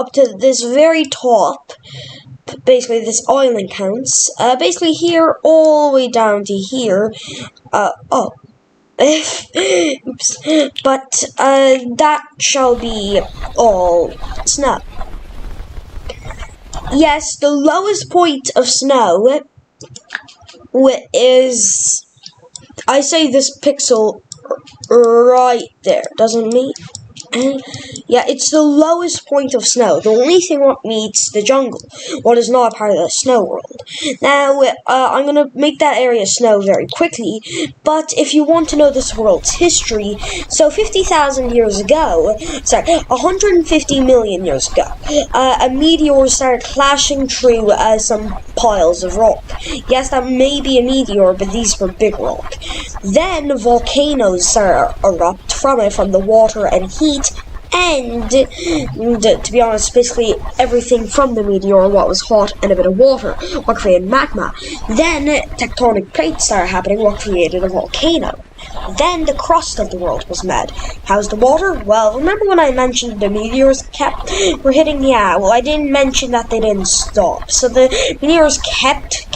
up to this very top. Basically, this island counts. Basically, here all the way down to here. Oh. Oops. But that shall be all snow. Yes, the lowest point of snow is, I say this pixel right there, doesn't mean? Yeah, it's the lowest point of snow. The only thing what meets the jungle, what is not a part of the snow world. Now, I'm going to make that area snow very quickly, but if you want to know this world's history, so 50,000 years ago, 150 million years ago, a meteor started clashing through some piles of rock. Yes, that may be a meteor, but these were big rock. Then volcanoes started to erupt from it, from the water and heat, and to be honest, basically everything from the meteor, what was hot, and a bit of water, what created magma. Then tectonic plates started happening, what created a volcano. Then the crust of the world was made. How's the water? Well, remember when I mentioned the meteors were hitting? Yeah, well, I didn't mention that they didn't stop. So the meteors kept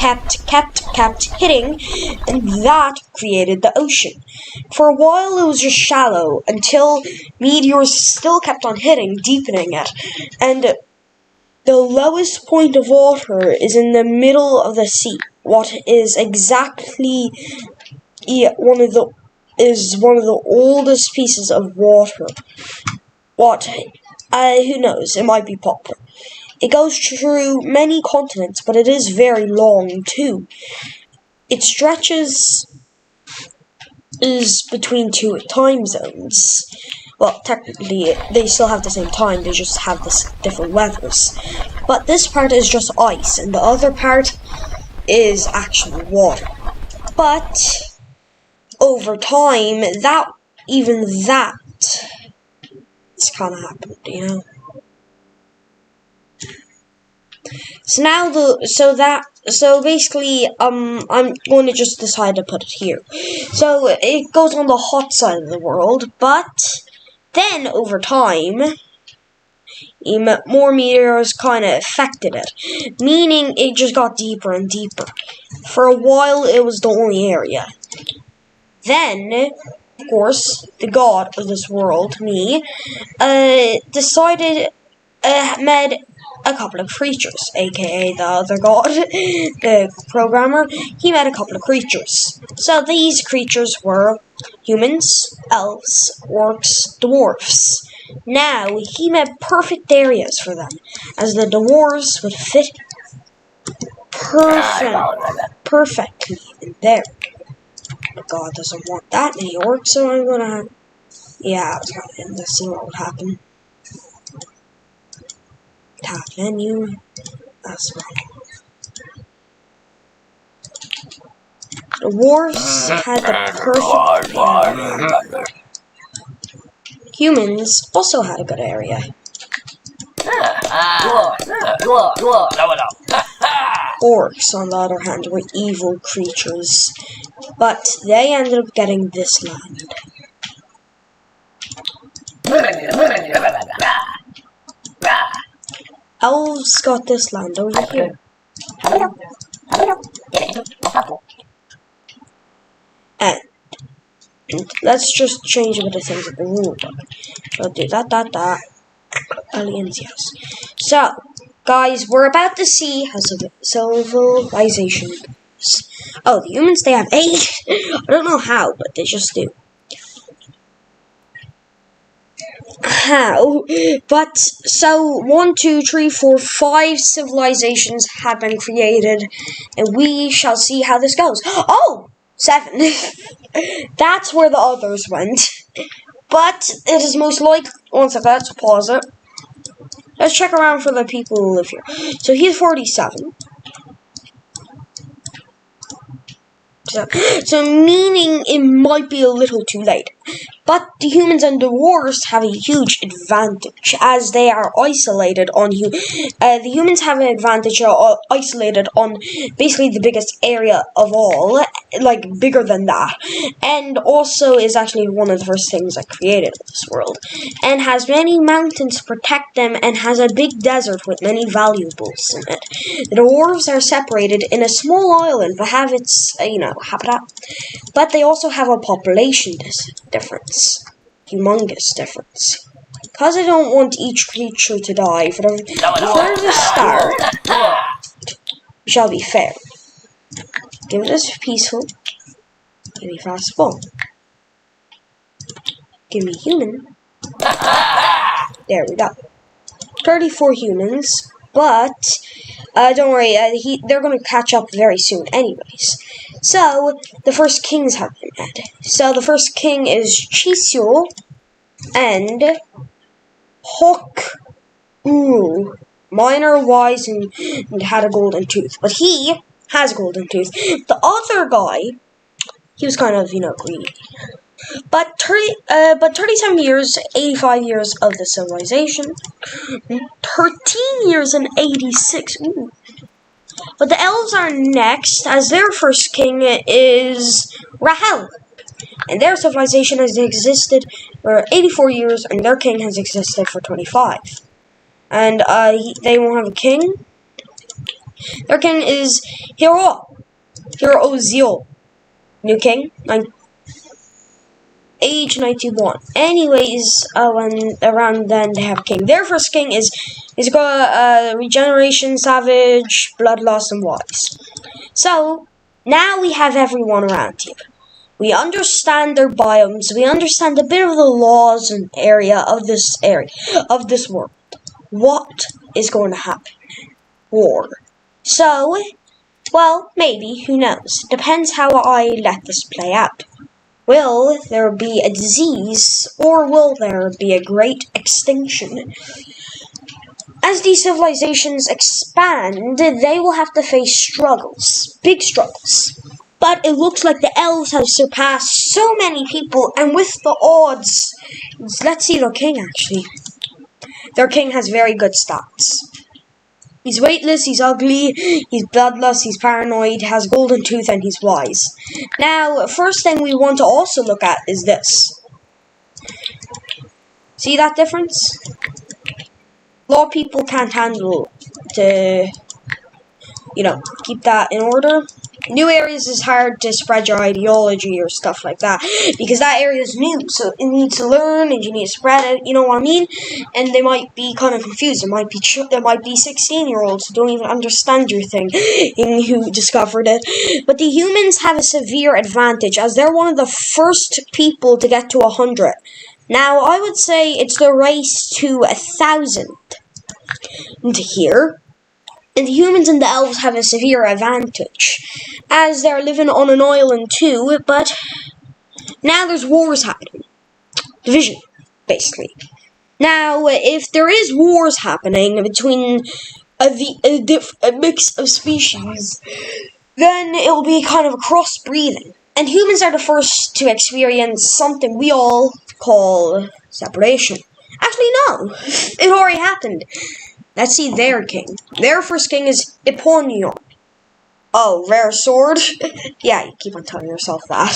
hitting, and that created the ocean. For a while, it was just shallow, until meteors still kept on hitting, deepening it. And the lowest point of water is in the middle of the sea. What is exactly one of the oldest pieces of water. What? Who knows? It might be popular. It goes through many continents, but it is very long too. It stretches is between two time zones. Well, technically, they still have the same time, they just have this different weathers. But this part is just ice, and the other part is actually water. But over time, that it's kind of happened, you know. So now so basically, I'm going to just decide to put it here. So it goes on the hot side of the world, but then over time, more meteors kind of affected it, meaning it just got deeper and deeper. For a while, it was the only area. Then, of course, the god of this world, me, decided, made a couple of creatures, aka the other god, the programmer. He made a couple of creatures. So these creatures were humans, elves, orcs, dwarfs. Now, he made perfect areas for them, as the dwarves would fit perfectly in there. But God doesn't want that many orcs, so I'm gonna... Yeah, I was gonna end this, see what would happen. Tab menu. That's right. The dwarves had the perfect area. Humans also had a good area. Orcs, on the other hand, were evil creatures, but they ended up getting this land. Elves got this land over here. And let's just change a bit of things in the rule book. So do that. Aliens, yes. So, guys, we're about to see how civilization is. Oh, the humans, they have 8. I don't know how, but they just do. How? But, so, 1, 2, 3, 4, 5 civilizations have been created, and we shall see how this goes. Oh! 7. That's where the others went. But it is most likely... One second, let's pause it. Let's check around for the people who live here. So he's 47. So meaning it might be a little too late. But the humans and the dwarves have a huge advantage, as they are isolated on the humans have an advantage isolated on basically the biggest area of all, like bigger than that, and also is actually one of the first things that created this world, and has many mountains to protect them, and has a big desert with many valuables in it. The dwarves are separated in a small island but have its habitat, but they also have a population difference, humongous difference. Because I don't want each creature to die for the start, we shall be fair. Give it a peaceful. Give me fast ball. Give me human. There we go. 34 humans, but don't worry, they're going to catch up very soon anyways. So, the first kings have been added. So, the first king is Chisio and Hawk. Minor, wise, and had a golden tooth. But he has a golden tooth. The other guy, he was kind of, greedy. But 37 years, 85 years of the civilization, 13 years and 86. Ooh. But the elves are next, as their first king is Rahel. And their civilization has existed for 84 years, and their king has existed for 25. And they won't have a king. Their king is Hero-Zio. New king, age 91. Anyways, when around then they have a king. Their first king is regeneration, savage, bloodlust, and wise. So now we have everyone around here. We understand their biomes. We understand a bit of the laws and area of this world. What is going to happen? War. So, well, maybe, who knows? Depends how I let this play out. Will there be a disease, or will there be a great extinction? As these civilizations expand, they will have to face struggles, big struggles. But it looks like the elves have surpassed so many people, and with the odds, let's see their king actually. Their king has very good stats. He's weightless, he's ugly, he's bloodlust, he's paranoid, has golden tooth, and he's wise. Now, first thing we want to also look at is this. See that difference? A lot of people can't handle to, keep that in order. New areas is hard to spread your ideology or stuff like that, because that area is new, so it needs to learn and you need to spread it, you know what I mean? And they might be kind of confused. There might be 16-year-olds who don't even understand your thing and who discovered it. But the humans have a severe advantage, as they're one of the first people to get to 100. Now, I would say it's the race to 1,000 into here. And the humans and the elves have a severe advantage, as they're living on an island too, but now there's wars happening. Division, basically. Now, if there is wars happening between a mix of species, then it will be kind of a crossbreeding. And humans are the first to experience something we all call separation. Actually, no. It already happened. Let's see their king. Their first king is Eponion. Oh, rare sword? Yeah, you keep on telling yourself that.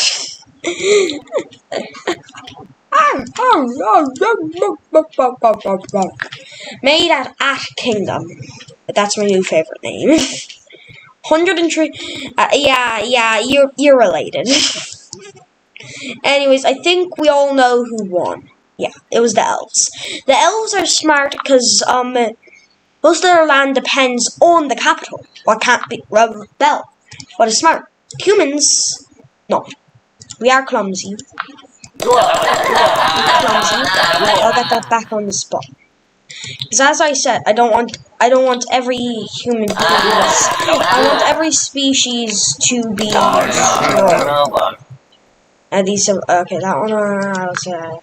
Made at Kingdom. But that's my new favorite name. 103. Yeah, you're related. Anyways, I think we all know who won. Yeah, it was the elves. The elves are smart because most of their land depends on the capital. What can't be rebel? What is smart? Humans, no. We are clumsy. I'll get that back on the spot. Because as I said, I don't want every human to do this. I want every species to be destroyed. And these okay, that one I'll say.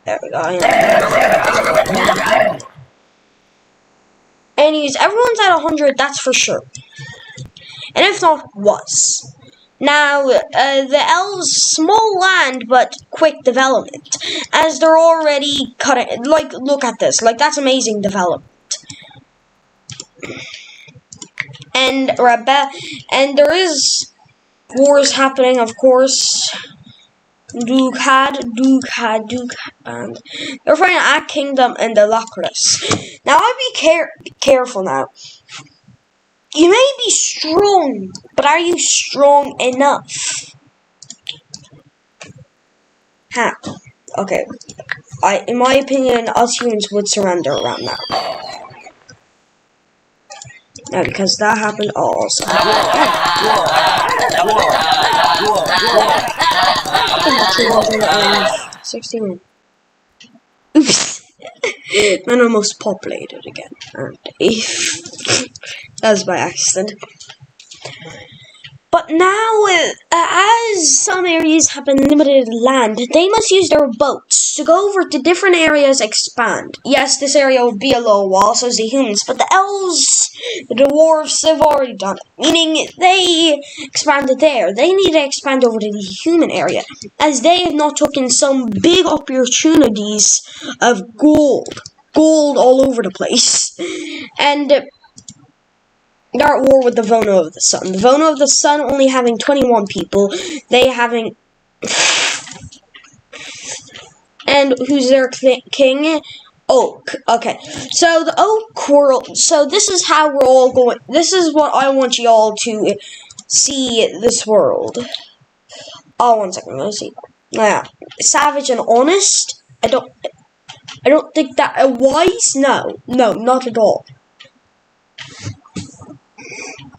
There we go. Anyways, everyone's at 100, that's for sure. And if not, was. Now, the elves, small land, but quick development, as they're already cutting, like, look at this, like, that's amazing development. And there is wars happening, of course. Duke had, and they're fighting at Kingdom and the Lacris. Now, I'd be careful now. You may be strong, but are you strong enough? How? Okay. In my opinion, us humans would surrender around now. No, because that happened also. 61. Oops. Then almost populated again, aren't they? That was by accident. But now, as some areas have been limited land, they must use their boats to go over to different areas, expand. Yes, this area will be a low wall, so as the humans, but the elves, the dwarves, have already done it. Meaning, they expanded there. They need to expand over to the human area, as they have not taken some big opportunities of gold. Gold all over the place. And they're at war with the Vono of the Sun. The Vono of the Sun only having 21 people. They having... And who's their king? Oak. Okay. So the Oak world... So this is how we're all going... This is what I want you all to see this world. Oh, 1 second. Let's see. Yeah. Savage and honest? I don't think that... wise? No. No, not at all.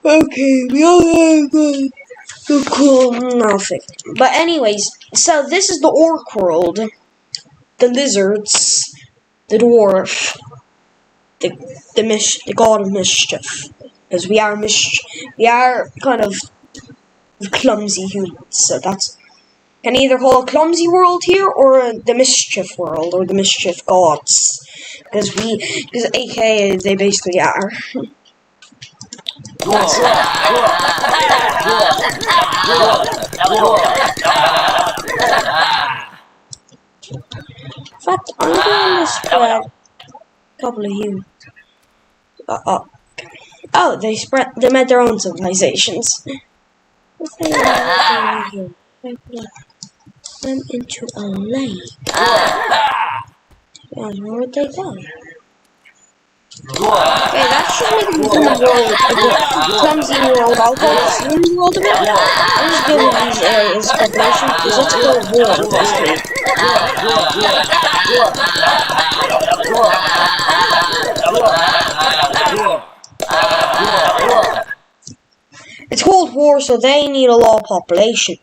Okay, we all have the cool nothing. But anyways, so this is the orc world. The lizards, the dwarf, the god of mischief. Because we are kind of clumsy humans, so that's can either call a clumsy world here or the mischief world or the mischief gods. Because AKA they basically are. That's it. In fact, I'm going to spread a couple of you. Oh, they made their own civilizations. Them into a lake. Where would they go? Okay, that should make them the world a clumsy world. I'll call it the human world a bit. I'm just giving these areas population because let's go to war basically. It's called war, so they need a lot of population.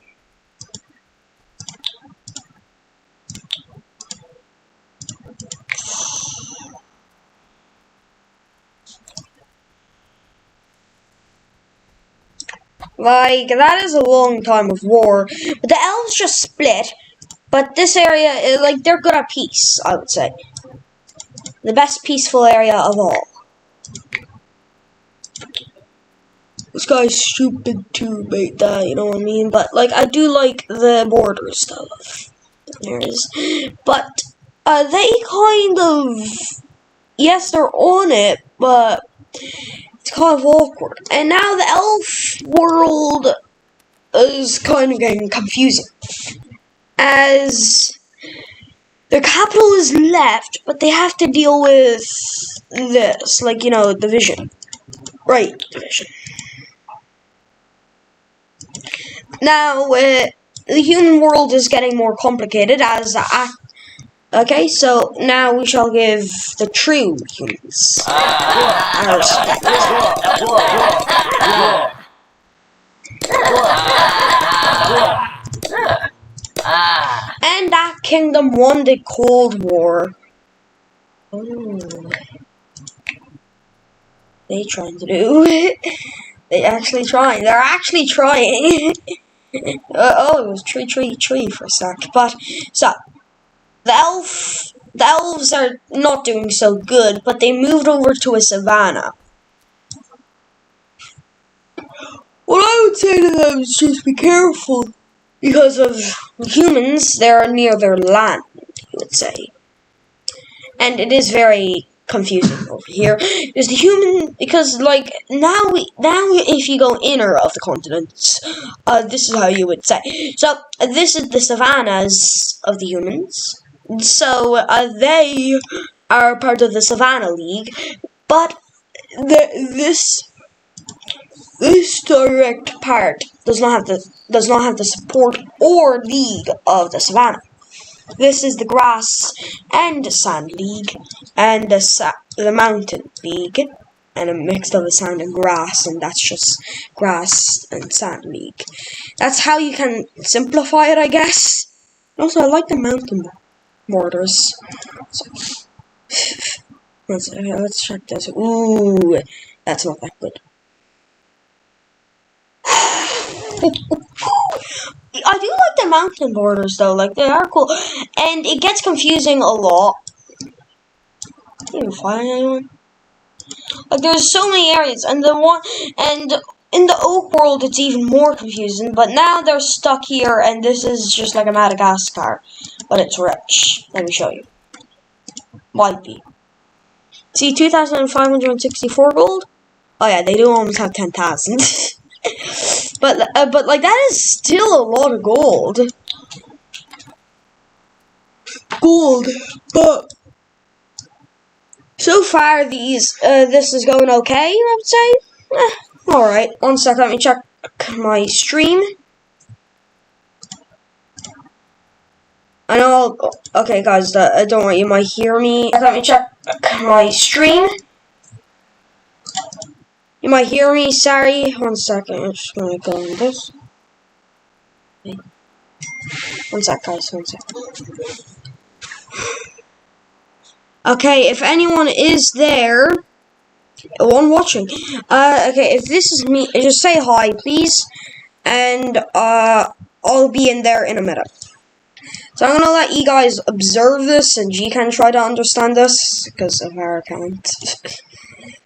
Like, that is a long time of war. But the elves just split. But this area, like, they're good at peace, I would say. The best peaceful area of all. This guy's stupid to make that, you know what I mean? But, like, I do like the border stuff. But, they kind of... Yes, they're on it, but... It's kind of awkward. And now the elf world is kind of getting confusing. As their capital is left, but they have to deal with this. Like, you know, division. Right, division. Now, the human world is getting more complicated as... Okay, so now we shall give the true humans our respect. And that kingdom won the Cold War. Oh. They trying to do it. They're actually trying. Oh, it was tree for a sec. But, so... The elves are not doing so good, but they moved over to a savanna. what I would say to them is just be careful. Because of humans, they're near their land, you would say. And it is very confusing over here. There's the human, because like now if you go inner of the continents, this is how you would say. So this is the savannas of the humans. So they are part of the Savannah League, but this direct part does not have the support or league of the Savannah. This is the Grass and Sand League, and the Mountain League, and a mix of the sand and grass, and that's just Grass and Sand League. That's how you can simplify it, I guess. Also, I like the mountain borders. So, let's check this. Ooh, that's not that good. I do like the mountain borders though, like they are cool, and it gets confusing a lot. Can't even find anyone. Like there's so many areas, and in the Oak world it's even more confusing. But now they're stuck here, and this is just like a Madagascar, but it's rich. Let me show you. Might be. See, 2,564 gold. Oh yeah, they do almost have 10,000. But like that is still a lot of gold. But so far this is going okay, I would say. All right, 1 sec. Let me check my stream. I know. Okay, guys, don't worry. You might hear me. Let me check my stream. You might hear me, sorry. 1 second, I'm just gonna go on this. Okay. 1 sec, guys, 1 sec. Okay, if anyone is there, one watching, okay, if this is me, just say hi, please, and, I'll be in there in a minute. So I'm gonna let you guys observe this, and G can try to understand this, because of our account.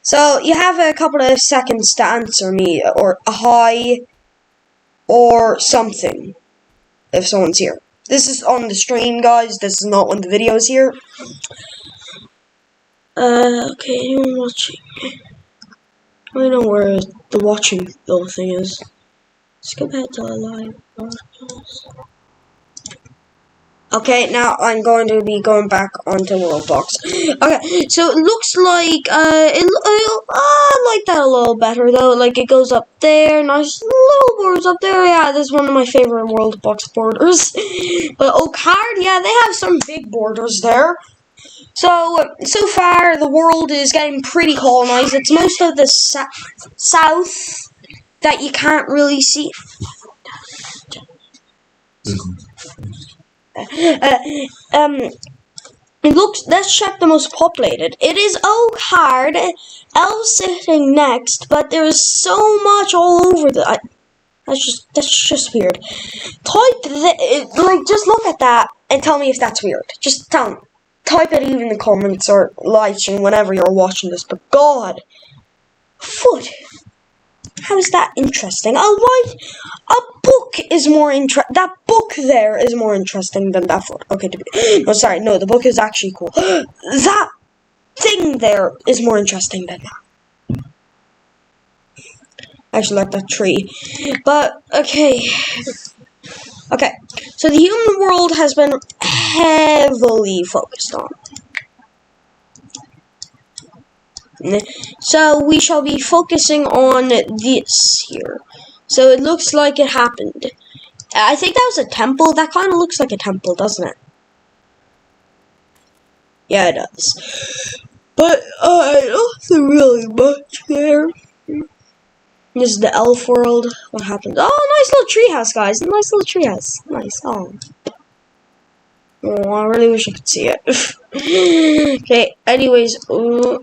So, you have a couple of seconds to answer me, or a hi, or something, if someone's here. This is on the stream, guys, this is not when the video is here. Okay, anyone watching? I don't know where the watching little thing is. Let's go back to a live broadcast. Okay, now I'm going to be going back onto World Box. Okay, so it looks like, I like that a little better, though. Like, it goes up there, nice little borders up there. Yeah, this is one of my favorite World Box borders. But Oak Hard, yeah, they have some big borders there. So far, the world is getting pretty colonized. It's most of the south that you can't really see. Let's check the most populated. It is Oak Hard, Elf sitting next, but there's so much all over that's just weird. Just look at that and tell me if that's weird. Just tell me. Type it even in the comments or live stream whenever you're watching this, but God, foot. How is that interesting? A book is more that book there is more interesting than that foot. Okay, no, the book is actually cool. That thing there is more interesting than that. I actually like that tree. But, okay. Okay, so the human world has been heavily focused on. So we shall be focusing on this here. So it looks like it happened. I think that was a temple. That kind of looks like a temple, doesn't it? Yeah, it does. But I don't see really much there. This is the elf world. What happened? Oh, nice little treehouse, guys. Nice little treehouse. Nice. Oh, I really wish I could see it. Okay, anyways. I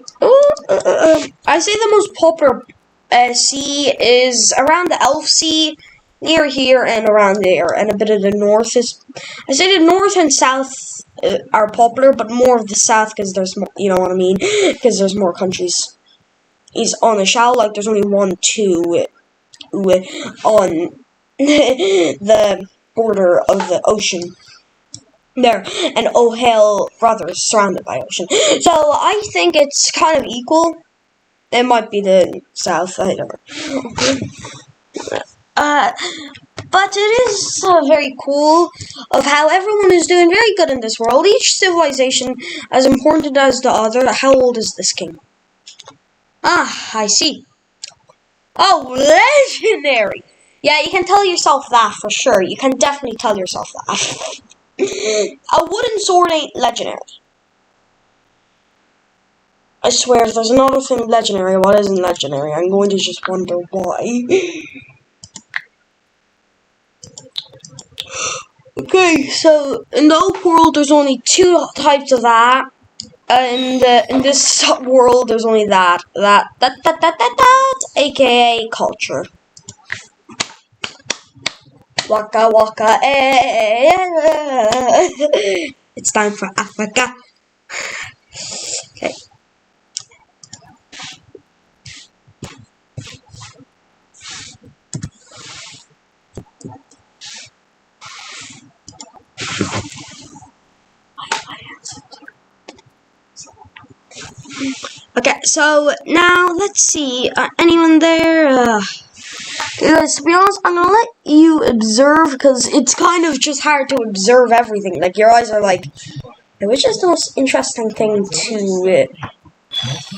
say the most popular sea is around the Elf Sea, near here and around there, and a bit of the north is. I say the north and south are popular, but more of the south because there's more. You know what I mean? Because there's more countries. Is on the shell, like there's only 1, 2, on the border of the ocean there, and O'Hale rather is surrounded by ocean. So I think it's kind of equal. It might be the south, I don't know. But it is very cool of how everyone is doing very good in this world. Each civilization as important as the other. How old is this king? Ah, I see. Oh, legendary! Yeah, you can tell yourself that for sure. You can definitely tell yourself that. A wooden sword ain't legendary. I swear, if there's another thing legendary, what isn't legendary? I'm going to just wonder why. Okay, so in the old world, there's only 2 types of that. And in this world, there's only that, aka culture. Waka waka, It's time for Africa. Okay. Okay, so now let's see. Anyone there? Guys, to be honest, I'm gonna let you observe because it's kind of just hard to observe everything. Like your eyes are like, which is the most interesting thing to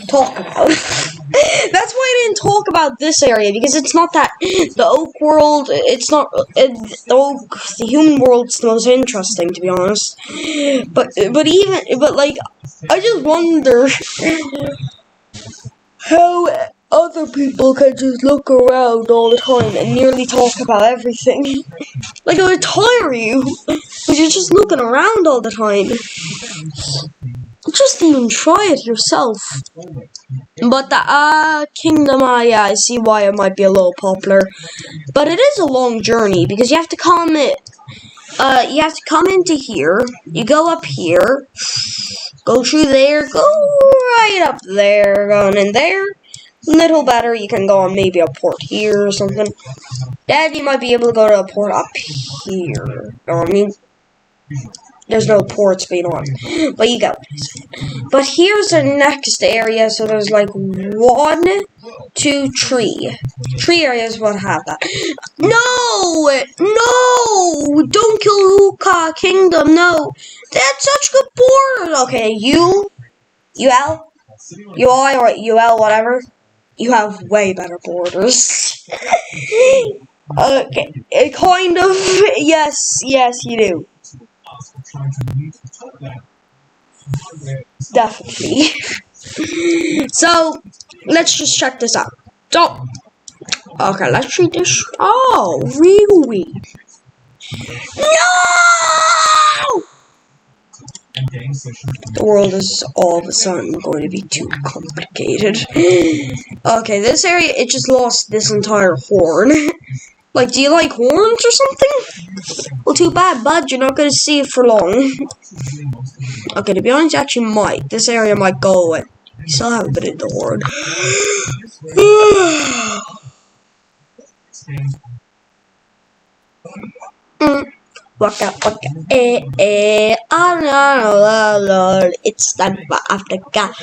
talk about. That's why I didn't talk about this area, because it's not that the oak world. It's not the human world's the most interesting, to be honest. But like, I just wonder how other people can just look around all the time and nearly talk about everything. Like, it would tire you, because you're just looking around all the time. Just even try it yourself. But the kingdom, yeah, I see why it might be a little popular. But it is a long journey, because you have to come into here, you go up here, go through there, go right up there, going in there. Little better, you can go on maybe a port here or something. Then you might be able to go to a port up here. I mean, there's no ports being on, but you got what I'm saying. But here's the next area, so there's like 1, 2, 3. 3 areas will have that. No! Don't kill Uka Kingdom, no! That's such good borders! Okay, UL, whatever. You have way better borders. Okay, kind of, yes, you do. Definitely. So, let's just check this out. So, okay, let's read this. Oh, really? No! The world is all of a sudden going to be too complicated. Okay, this area, it just lost this entire horn. Like, do you like horns or something? Well, too bad, bud. You're not going to see it for long. Okay, to be honest, you actually might. This area might go away. You still have a bit of the horn. Waka, oh no, Lord, it's time for Africa.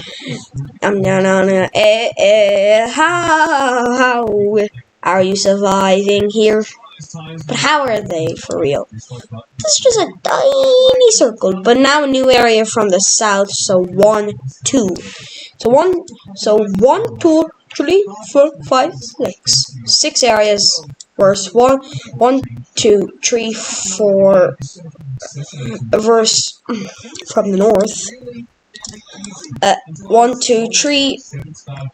How are you surviving here? But how are they for real? This is just a tiny circle, but now a new area from the south. So 1, 2. So 1, 2, 3, 4, 5, 6. 6 areas. Verse 1, 2, 3, 4. Verse from the north. 1, 2, 3.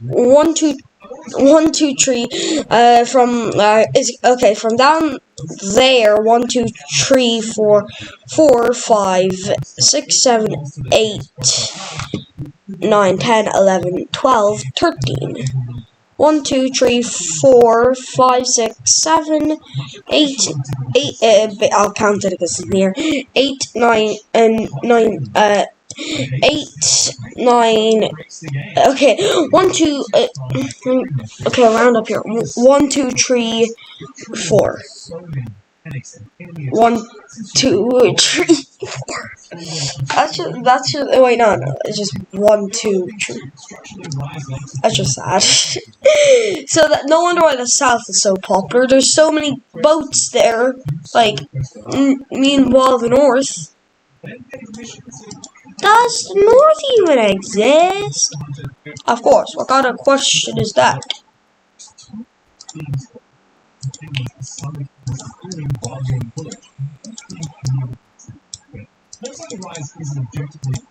1, 2. 1, 2, 3. Okay, from down there. 1, 2, 3, 4, 5, 6, 7, 8, 9, 10, 11, 12, 13. 1, 2, 3, 4, 5, 6, 7, 8. I'll count it because it's near. 8, 9, and 9. 8, 9. Okay, 1, 2. Okay, I'll round up here. 1, 2, 3, 4. 1, 2, 3, 4. That's just. Wait, no. It's just 1, 2, 3. That's just sad. So that no wonder why the South is so popular. There's so many boats there. Like, meanwhile, the North. Does the North even exist? Of course. What kind of question is that?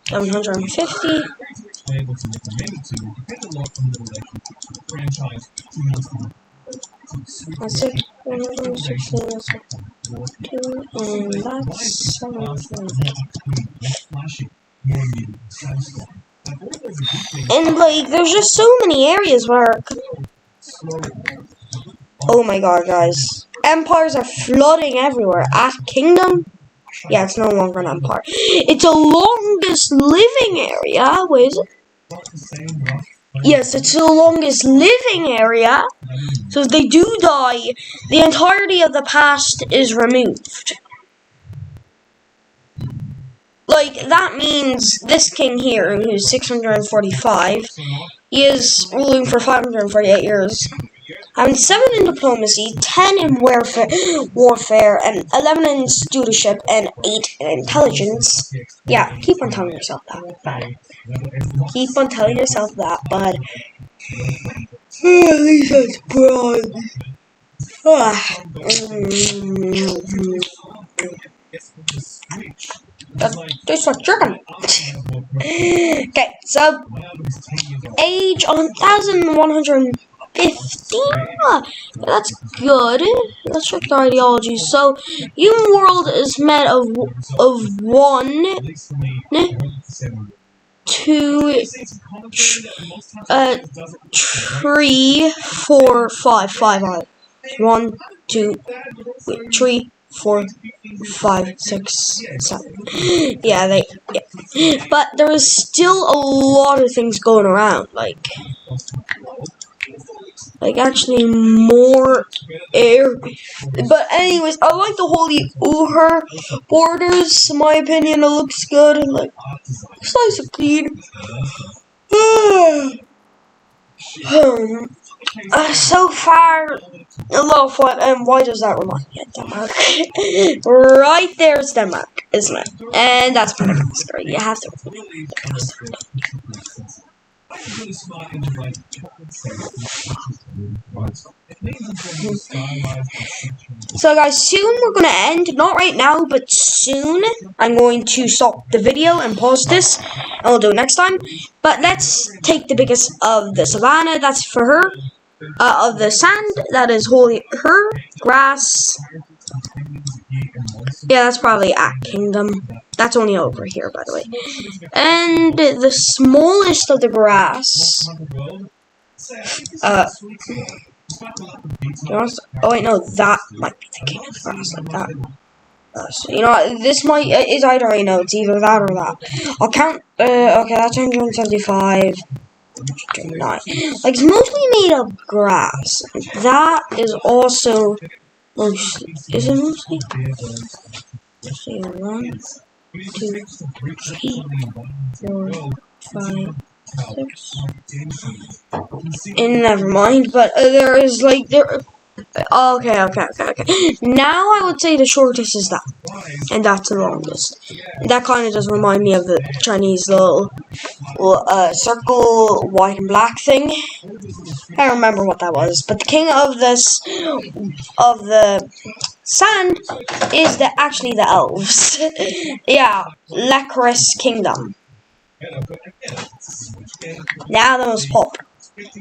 750. That's it. 160, that's 2, and that's 750. And like, there's just so many areas where. Oh my god, guys. Empires are flooding everywhere. Kingdom? Yeah, it's no longer an empire. It's a longest living area. Wait, is it? Yes, it's the longest living area. So if they do die, the entirety of the past is removed. Like, that means this king here, who's 645, he is ruling for 548 years. Having 7 in diplomacy, 10 in warfare, and 11 in stewardship, and 8 in intelligence. Yeah, keep on telling yourself that, bud. Keep on telling yourself that, bud. At least that's broad. That tastes like chicken. Okay, so age 1,115. That's good. Let's check the ideology. So, human world is made of 1, 2, 3, 4, 5. 1, 2, 3, 4, 5, 6, 7. Yeah, but there is still a lot of things going around, like actually more air. But anyways, I like the holy Uher borders. In my opinion, it looks good. Like, it's nice and clean. So far, a lot of fun. And why does that remind me of Denmark? Right there is Denmark, isn't it? And that's Madagascar. You have to. So guys, soon we're gonna end, not right now, but soon I'm going to stop the video and pause this, and we'll do it next time. But let's take the biggest of the savannah, that's for her, of the sand, that is holy her, grass. Yeah, that's probably Kingdom. That's only over here, by the way. And the smallest of the grass. Oh wait, no, that might be the king of the grass, like that. So, you know, this might is I already know it's either that or that. I'll count. Okay, that's 175. 9. Like, it's mostly made of grass. That is also mostly. Is it mostly? 1, 2, 3, 4, 5, 6. And never mind. But there is like there. Okay. Now I would say the shortest is that, and that's the longest. That kind of does remind me of the Chinese little circle, white and black thing. I don't remember what that was, but the king of the sand is actually the elves. Yeah, Licorice Kingdom. Now the most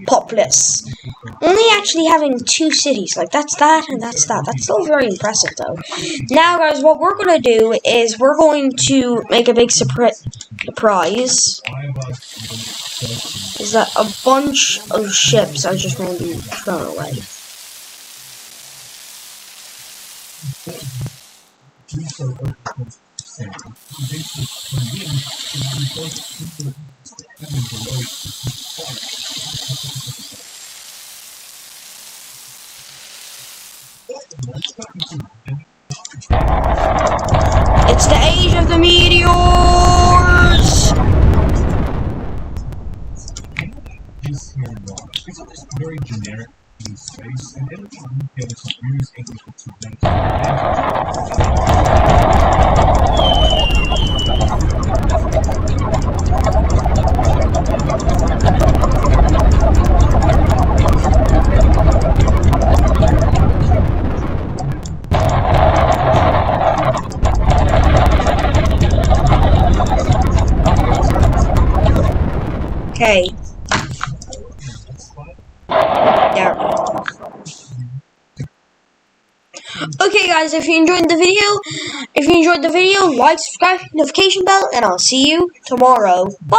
populous. Only actually having 2 cities, like that's that and that's that. That's still very impressive though. Now guys, what we're gonna do is we're going to make a big surprise. Is that a bunch of ships are just going to be thrown away. It's the age of the meteors! Very generic in space, and every time you get us use English to benefit. Okay. There. Okay guys, if you enjoyed the video, like, subscribe, notification bell, and I'll see you tomorrow. Bye!